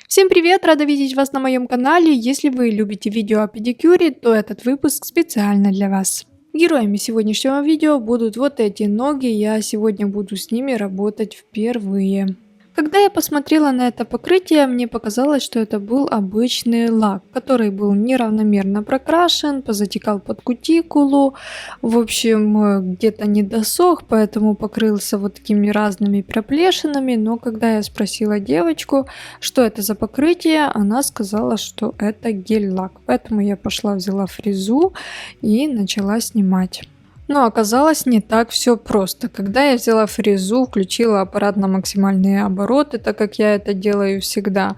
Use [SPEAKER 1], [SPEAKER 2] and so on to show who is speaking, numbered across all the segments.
[SPEAKER 1] Всем привет! Рада видеть вас на моем канале. Если вы любите видео о педикюре, то этот выпуск специально для вас. Героями сегодняшнего видео будут вот эти ноги, я сегодня буду с ними работать впервые. Когда я посмотрела на это покрытие, мне показалось, что это был обычный лак, который был неравномерно прокрашен, позатекал под кутикулу, в общем, где-то не досох, поэтому покрылся вот такими разными проплешинами, но когда я спросила девочку, что это за покрытие, она сказала, что это гель-лак, поэтому я пошла, взяла фрезу и начала снимать. Но оказалось не так все просто. Когда я взяла фрезу, включила аппарат на максимальные обороты, так как я это делаю всегда,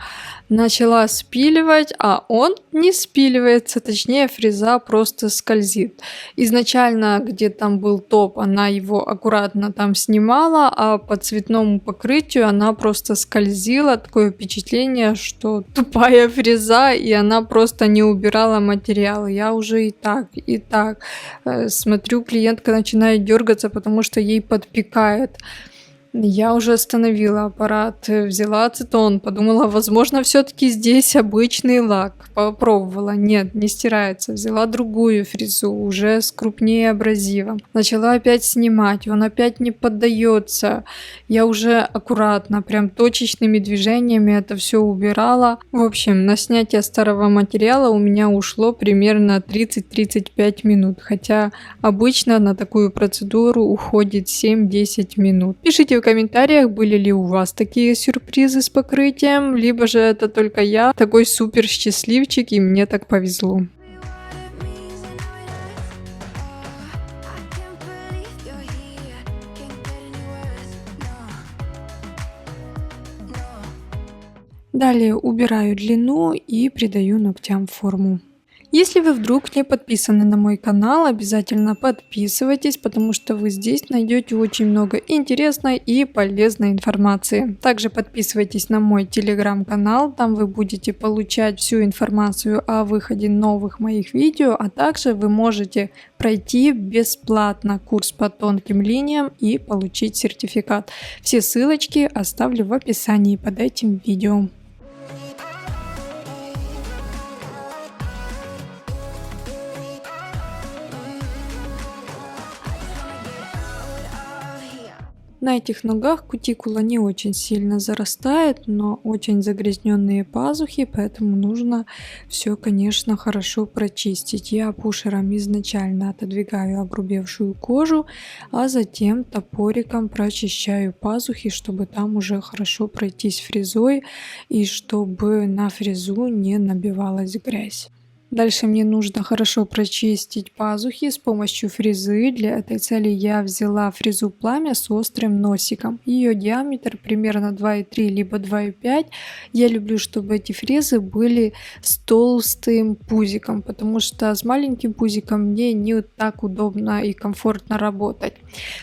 [SPEAKER 1] начала спиливать, а он не спиливается, точнее фреза просто скользит. Изначально, где там был топ, она его аккуратно там снимала, а по цветному покрытию она просто скользила. Такое впечатление, что тупая фреза, и она просто не убирала материал. Я уже и так смотрю, клиентка начинает дергаться, потому что ей подпекает. Я уже остановила аппарат, взяла ацетон, подумала, возможно, все-таки здесь обычный лак. Попробовала, нет, не стирается. Взяла другую фрезу, уже с крупнее абразивом. Начала опять снимать, он опять не поддается. Я уже аккуратно, прям точечными движениями это все убирала. В общем, на снятие старого материала у меня ушло примерно 30-35 минут. Хотя обычно на такую процедуру уходит 7-10 минут. Пишите в комментариях, были ли у вас такие сюрпризы с покрытием, либо же это только я такой супер счастливчик и мне так повезло. Далее убираю длину и придаю ногтям форму. Если вы вдруг не подписаны на мой канал, обязательно подписывайтесь, потому что вы здесь найдете очень много интересной и полезной информации. Также подписывайтесь на мой телеграм-канал, там вы будете получать всю информацию о выходе новых моих видео, а также вы можете пройти бесплатно курс по тонким линиям и получить сертификат. Все ссылочки оставлю в описании под этим видео. На этих ногах кутикула не очень сильно зарастает, но очень загрязненные пазухи, поэтому нужно все, конечно, хорошо прочистить. Я пушером изначально отодвигаю огрубевшую кожу, а затем топориком прочищаю пазухи, чтобы там уже хорошо пройтись фрезой и чтобы на фрезу не набивалась грязь. Дальше мне нужно хорошо прочистить пазухи с помощью фрезы. Для этой цели я взяла фрезу пламя с острым носиком. Ее диаметр примерно 2,3 либо 2,5. Я люблю, чтобы эти фрезы были с толстым пузиком, потому что с маленьким пузиком мне не так удобно и комфортно работать.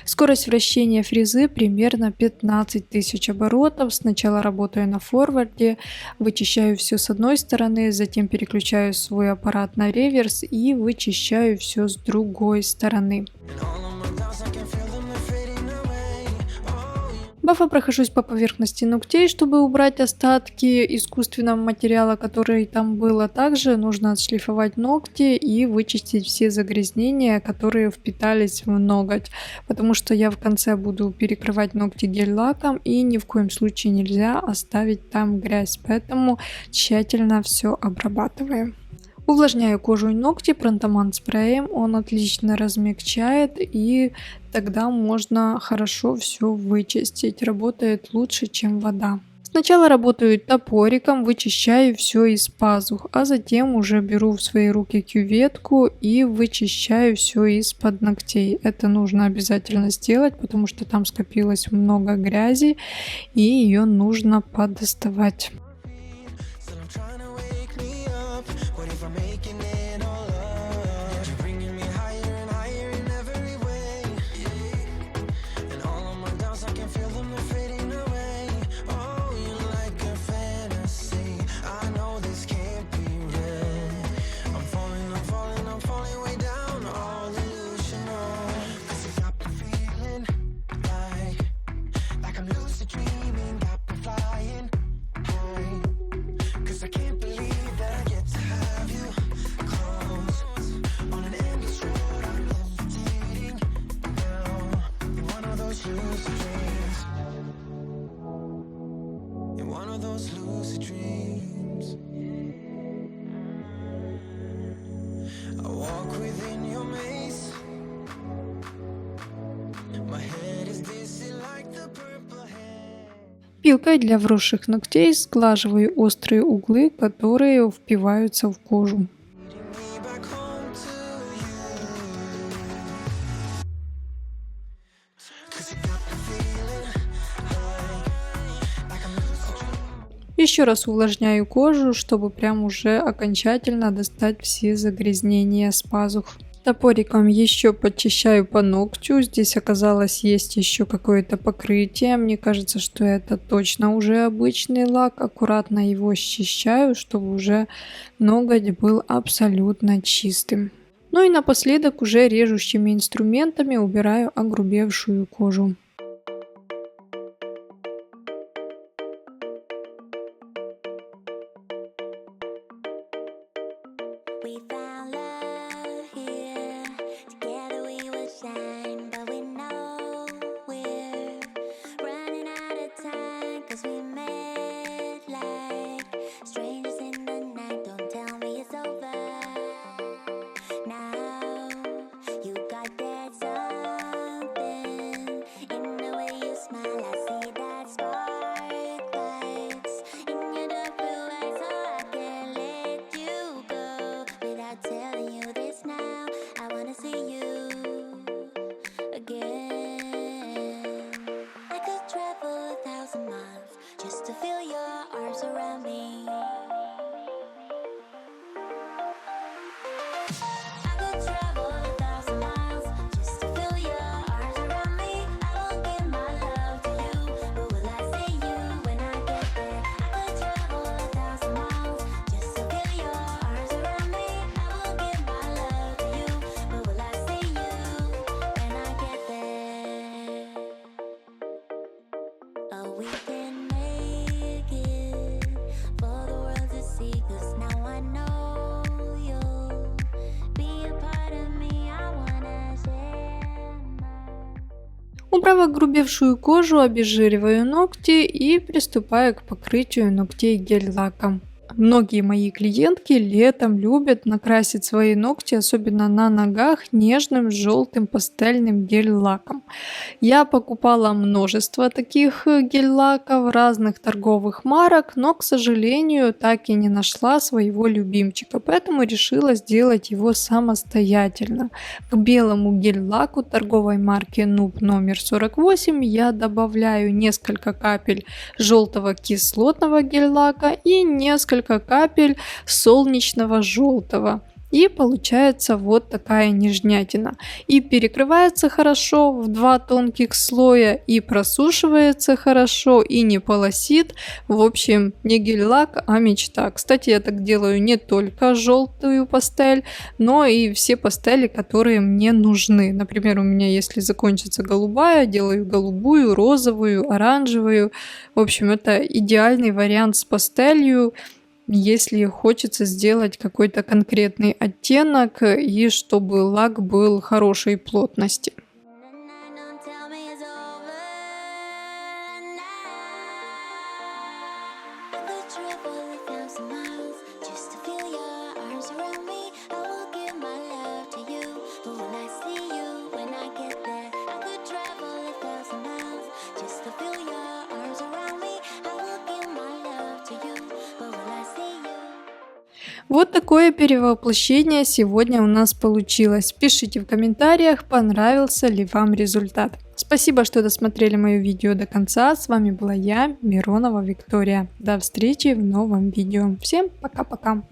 [SPEAKER 1] Скорость вращения фрезы примерно 15 тысяч оборотов. Сначала работаю на форварде, вычищаю все с одной стороны, затем переключаю свой аппарат на реверс и вычищаю все с другой стороны. Бафом прохожусь по поверхности ногтей, чтобы убрать остатки искусственного материала, который там был. А также нужно отшлифовать ногти и вычистить все загрязнения, которые впитались в ноготь. Потому что я в конце буду перекрывать ногти гель-лаком и ни в коем случае нельзя оставить там грязь. Поэтому тщательно все обрабатываем. Увлажняю кожу и ногти Пронтоман спреем, он отлично размягчает и тогда можно хорошо все вычистить, работает лучше, чем вода. Сначала работаю топориком, вычищаю все из пазух, а затем уже беру в свои руки кюветку и вычищаю все из-под ногтей. Это нужно обязательно сделать, потому что там скопилось много грязи и ее нужно подоставать.
[SPEAKER 2] lucid dreams. I walk within your maze. My head is dizzy like the purple haze.
[SPEAKER 1] Пилкой для вросших ногтей сглаживаю острые углы, которые впиваются в кожу.
[SPEAKER 2] Leading me back home to you. 'Cause you got the feeling like a lucid dream.
[SPEAKER 1] Еще раз увлажняю кожу, чтобы прям уже окончательно достать все загрязнения с пазух. Топориком еще подчищаю по ногтю. Здесь оказалось есть еще какое-то покрытие. Мне кажется, что это точно уже обычный лак. Аккуратно его счищаю, чтобы уже ноготь был абсолютно чистым. Ну и напоследок уже режущими инструментами убираю огрубевшую кожу.
[SPEAKER 3] We found love here. Together we will shine, but we know we're running out of time. 'Cause we met like strangers in the night. Don't tell me it's over. Now you got that something in the way you smile. I see that spark lights in your dark blue eyes, so I can't let you go without telling you this now. I wanna see you again. I could travel 1,000 miles just to feel your arms around me. I could travel 1,000 miles just to feel your arms around me. I won't give my love to you, but will I see you when I get there? I could travel 1,000 miles just to feel your arms around me. I won't give my love to you, but will I see you when I get there? Oh, we can make it for the world to see. 'Cause now I know you'll be a part of me. I wanna share my...
[SPEAKER 1] Убрав огрубевшую кожу, обезжириваю ногти и приступаю к покрытию ногтей гель-лаком. Многие мои клиентки летом любят накрасить свои ногти, особенно на ногах, нежным желтым пастельным гель-лаком. Я покупала множество таких гель-лаков разных торговых марок, но, к сожалению, так и не нашла своего любимчика, поэтому решила сделать его самостоятельно. К белому гель-лаку торговой марки Noob номер 48 я добавляю несколько капель желтого кислотного гель-лака и несколько капель солнечного желтого. И получается вот такая нежнятина. И перекрывается хорошо в 2 тонких слоя, и просушивается хорошо, и не полосит. В общем, не гель-лак, а мечта. Кстати, я так делаю не только желтую пастель, но и все пастели, которые мне нужны. Например, у меня если закончится голубая, делаю голубую, розовую, оранжевую. В общем, это идеальный вариант с пастелью, если хочется сделать какой-то конкретный оттенок и чтобы лак был хорошей плотности.
[SPEAKER 3] Don't tell me it's over now. I could travel 1,000 miles just to feel your arms around me. I will give my love to you, but will I see you when I get there? I could travel 1,000 miles just to feel your arms around me. I will give my love to you, but will I see you?
[SPEAKER 1] Вот такое перевоплощение сегодня у нас получилось. Пишите в комментариях, понравился ли вам результат. Спасибо, что досмотрели мое видео до конца. С вами была я, Миронова Виктория. До встречи в новом видео. Всем пока-пока.